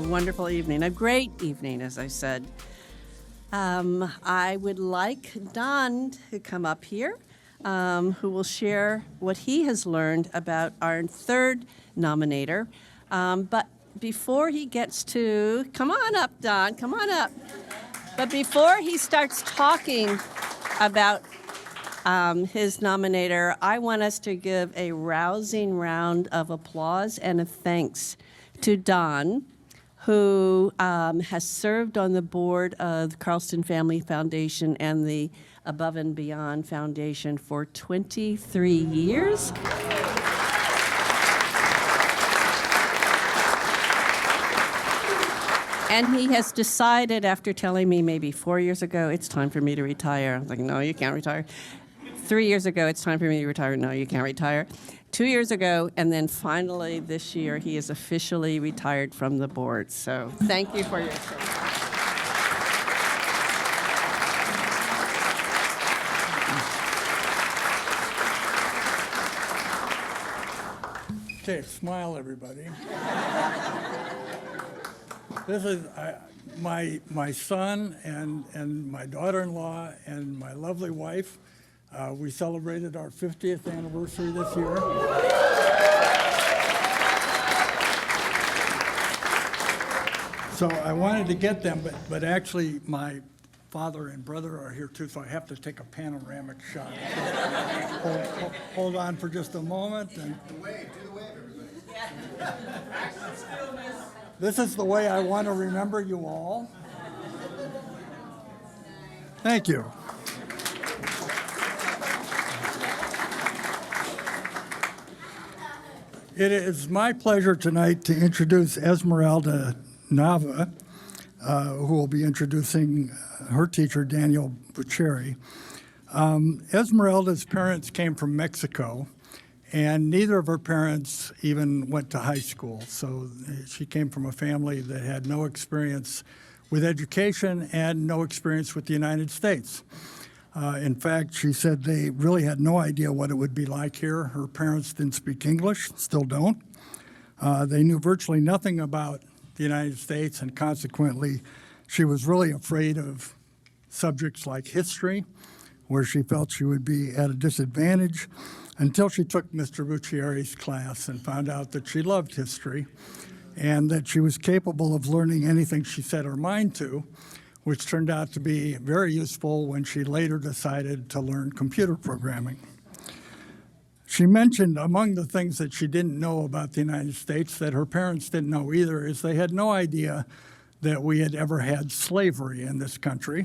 a wonderful evening, a great evening, as I said. I would like Don to come up here, who will share what he has learned about our third nominator. But before he gets to, come on up, Don, come on up. But before he starts talking about his nominator, I want us to give a rousing round of applause and a thanks to Don, who has served on the board of the Carlson Family Foundation and the Above and Beyond Foundation for 23 years. And he has decided, after telling me maybe 4 years ago, it's time for me to retire. I was like, no, you can't retire. 3 years ago, it's time for me to retire. No, you can't retire. 2 years ago, and then finally this year, he is officially retired from the board. So thank you for your service. Okay, smile, everybody. This is my son and my daughter-in-law and my lovely wife. We celebrated our 50th anniversary this year. So I wanted to get them, but actually my father and brother are here too, so I have to take a panoramic shot. So hold on for just a moment. And do the wave, everybody. This is the way I want to remember you all. Thank you. It is my pleasure tonight to introduce Esmeralda Nava, who will be introducing her teacher, Daniel Buccieri. Esmeralda's parents came from Mexico, and neither of her parents even went to high school. So she came from a family that had no experience with education and no experience with the United States. In fact, she said they really had no idea what it would be like here. Her parents didn't speak English, still don't. They knew virtually nothing about the United States, and consequently, she was really afraid of subjects like history, where she felt she would be at a disadvantage, until she took Mr. Buccieri's class and found out that she loved history and that she was capable of learning anything she set her mind to, which turned out to be very useful when she later decided to learn computer programming. She mentioned among the things that she didn't know about the United States that her parents didn't know either is they had no idea that we had ever had slavery in this country,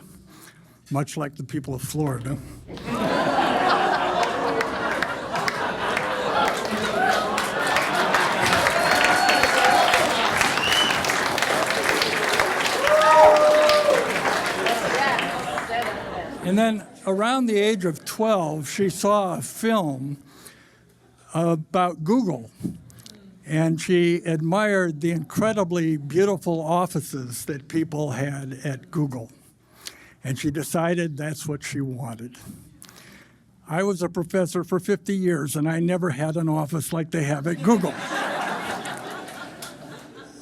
much like the people of Florida. And then around the age of 12, she saw a film about Google. And she admired the incredibly beautiful offices that people had at Google. And she decided that's what she wanted. I was a professor for 50 years, and I never had an office like they have at Google.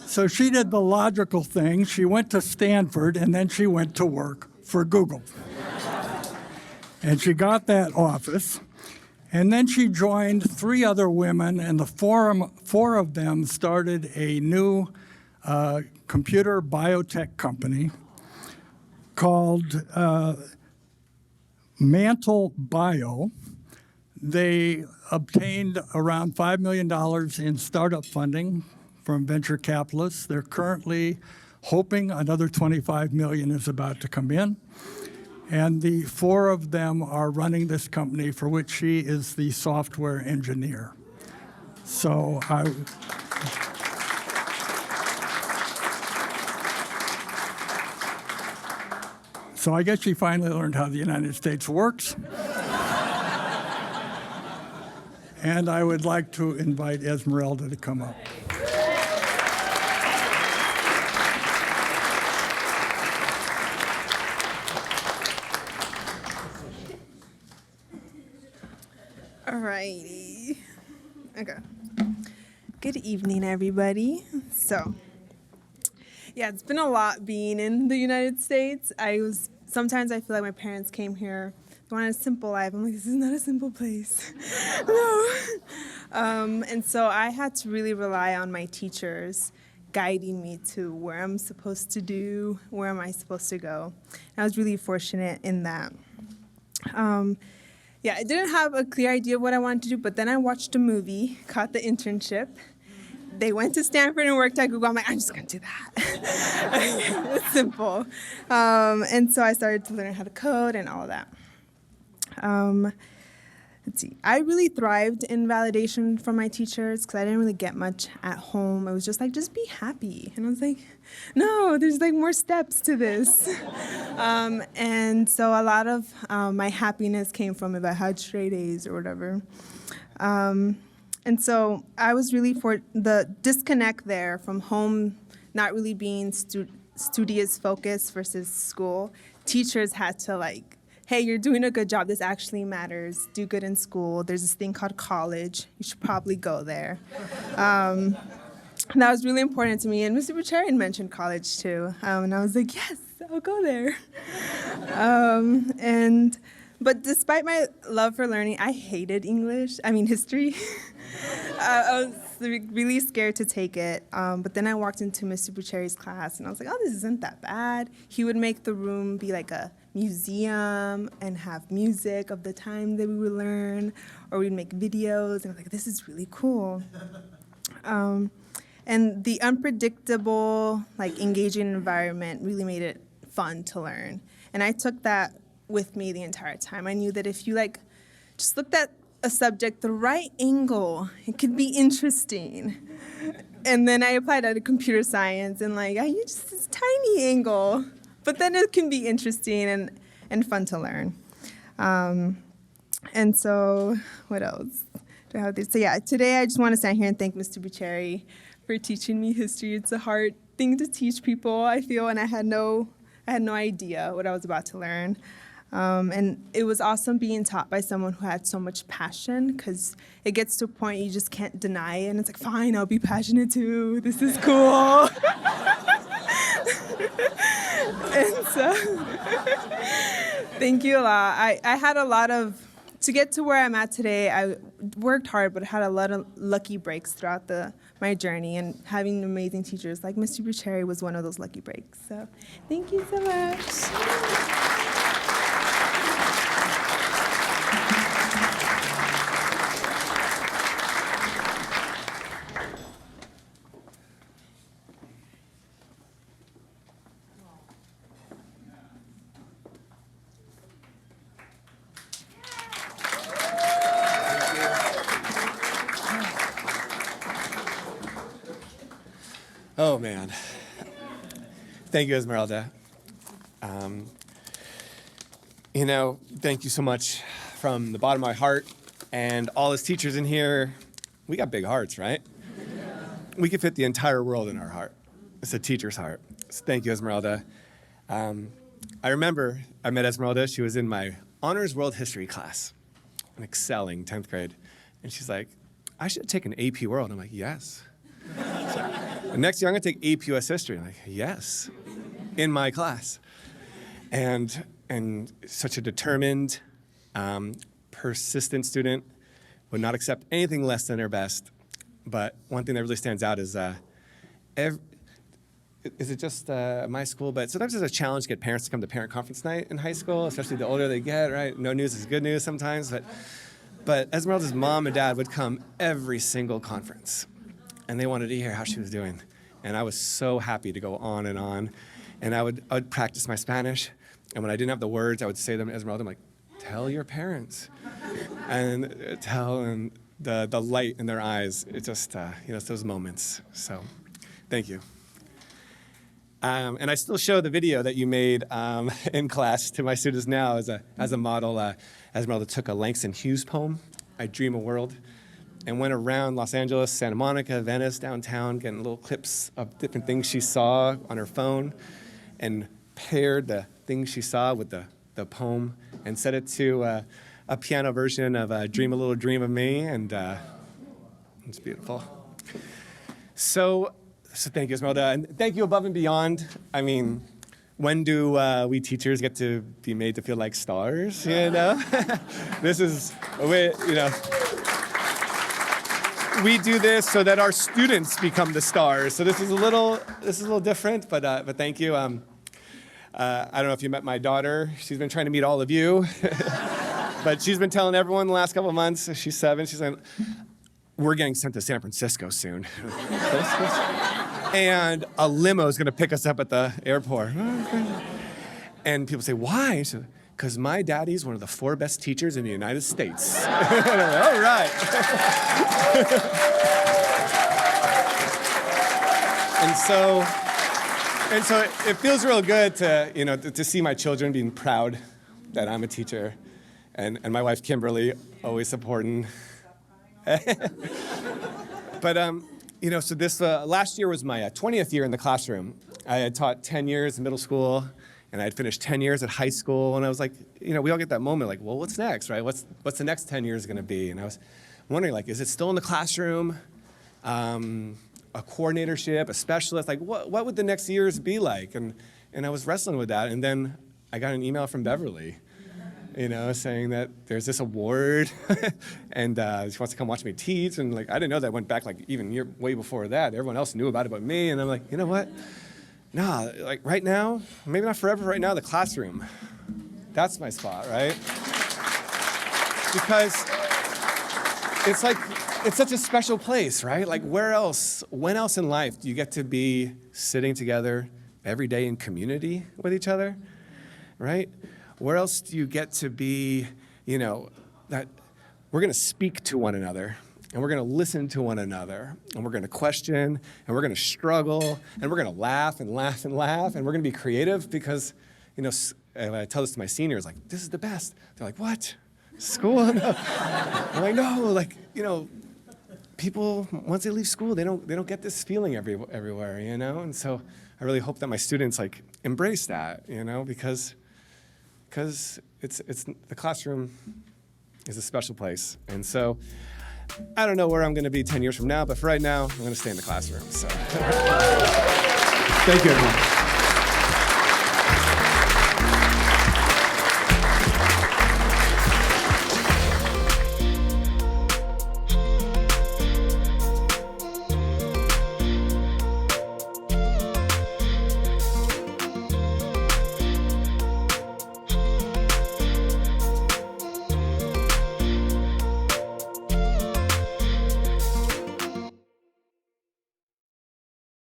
So she did the logical thing. She went to Stanford, and then she went to work for Google. And she got that office. And then she joined 3 other women, and the four of them started a new computer biotech company called Mantle Bio. They obtained around $5 million in startup funding from venture capitalists. They're currently hoping another $25 million is about to come in. And the 4 of them are running this company, for which she is the software engineer. So I guess she finally learned how the United States works. And I would like to invite Esmeralda to come up. Alrighty. Okay. Good evening, everybody. So, Yeah, it's been a lot being in the United States. Sometimes I feel like my parents came here, they wanted a simple life. I'm like, this is not a simple place. No. And so I had to really rely on my teachers guiding me to where I'm supposed to do, where am I supposed to go. And I was really fortunate in that. Yeah, I didn't have a clear idea of what I wanted to do, but then I watched a movie, caught the internship. They went to Stanford and worked at Google. I'm like, I'm just going to do that. It's simple. And so I started to learn how to code and all of that. Let's see. I really thrived in validation from my teachers because I didn't really get much at home. It was just like, just be happy. And I was like, no, there's like more steps to this. And so a lot of my happiness came from if I had straight A's or whatever. And so I was really for the disconnect there from home, not really being studious focused versus school. Teachers had to like, hey, you're doing a good job. This actually matters. Do good in school. There's this thing called college. You should probably go there. And that was really important to me. And Mr. Buccieri mentioned college too. And I was like, yes, I'll go there. But despite my love for learning, I hated history. I was really scared to take it. But then I walked into Mr. Buccieri's class, and I was like, oh, this isn't that bad. He would make the room be like a museum and have music of the time that we would learn, or we'd make videos. And I was like, this is really cool. And the unpredictable, like engaging environment really made it fun to learn. And I took that with me the entire time. I knew that if you like just looked at a subject the right angle, it could be interesting. And then I applied that to computer science and like I used this tiny angle, but then it can be interesting and fun to learn. And so what else do I have there? So yeah, today I just want to stand here and thank Mr. Buccieri for teaching me history. It's a hard thing to teach people, I feel, and I had no idea what I was about to learn. And it was awesome being taught by someone who had so much passion, because it gets to a point you just can't deny it, and it's like, fine, I'll be passionate too. This is cool. And so, thank you a lot. I had a lot of, to get to where I'm at today, I worked hard, but had a lot of lucky breaks throughout my journey, and having amazing teachers like Mr. Buccieri was one of those lucky breaks. So, thank you so much. Oh, man. Thank you, Esmeralda. Thank you so much from the bottom of my heart. And all us teachers in here, we got big hearts, right? We could fit the entire world in our heart. It's a teacher's heart. So thank you, Esmeralda. I remember I met Esmeralda. She was in my honors world history class, an excelling 10th grade. And she's like, I should take an AP World. I'm like, yes. And next year, I'm going to take AP US History. I'm like, yes, in my class. And such a determined, persistent student, would not accept anything less than her best. But one thing that really stands out is, is it just my school? But sometimes there's a challenge to get parents to come to parent conference night in high school, especially the older they get, right? No news is good news sometimes. But Esmeralda's mom and dad would come every single conference. And they wanted to hear how she was doing. And I was so happy to go on. And I would practice my Spanish. And when I didn't have the words, I would say them to Esmeralda. I'm like, tell your parents. And the light in their eyes, it just, it's those moments. So thank you. And I still show the video that you made in class to my students now as a model. Esmeralda took a Langston Hughes poem, I Dream a World, and went around Los Angeles, Santa Monica, Venice, downtown, getting little clips of different things she saw on her phone, and paired the things she saw with the poem, and set it to a piano version of Dream a Little Dream of Me, and it's beautiful. So So thank you, Esmeralda, and thank you above and beyond. I mean, when do we teachers get to be made to feel like stars? You know, this is a way. You know, we do this so that our students become the stars. So this is a little different, but thank you. I don't know if you met my daughter. She's been trying to meet all of you, but she's been telling everyone the last couple of months. She's 7. She's like, we're getting sent to San Francisco soon. And a limo is going to pick us up at the airport. And people say, why? Because my daddy's one of the 4 best teachers in the United States. All right. And so it feels real good to see my children being proud that I'm a teacher, and my wife Kimberly always supporting. But so this last year was my 20th year in the classroom. I had taught 10 years in middle school, and I had finished 10 years at high school. And I was like, we all get that moment, like, well, what's next, right? What's the next 10 years going to be? And I was wondering, like, is it still in the classroom? A coordinatorship, a specialist? Like, what would the next years be like? And I was wrestling with that, and then I got an email from Beverly, saying that there's this award, and she wants to come watch me teach. And like, I didn't know that went back like even way before that. Everyone else knew about it but me. And I'm like, you know what? Nah, like right now, maybe not forever. Right now, the classroom, that's my spot, right? Because it's such a special place, right? Like when else in life do you get to be sitting together every day in community with each other, right? Where else do you get to be, that we're going to speak to one another, and we're going to listen to one another, and we're going to question, and we're going to struggle, and we're going to laugh and laugh and laugh, and we're going to be creative because, and I tell this to my seniors, like, this is the best. They're like, what? School? No. I'm like, no, like, people, once they leave school, they don't get this feeling everywhere, And so I really hope that my students, like, embrace that, because it's the classroom is a special place. And so I don't know where I'm going to be 10 years from now, but for right now, I'm going to stay in the classroom. So thank you, everyone.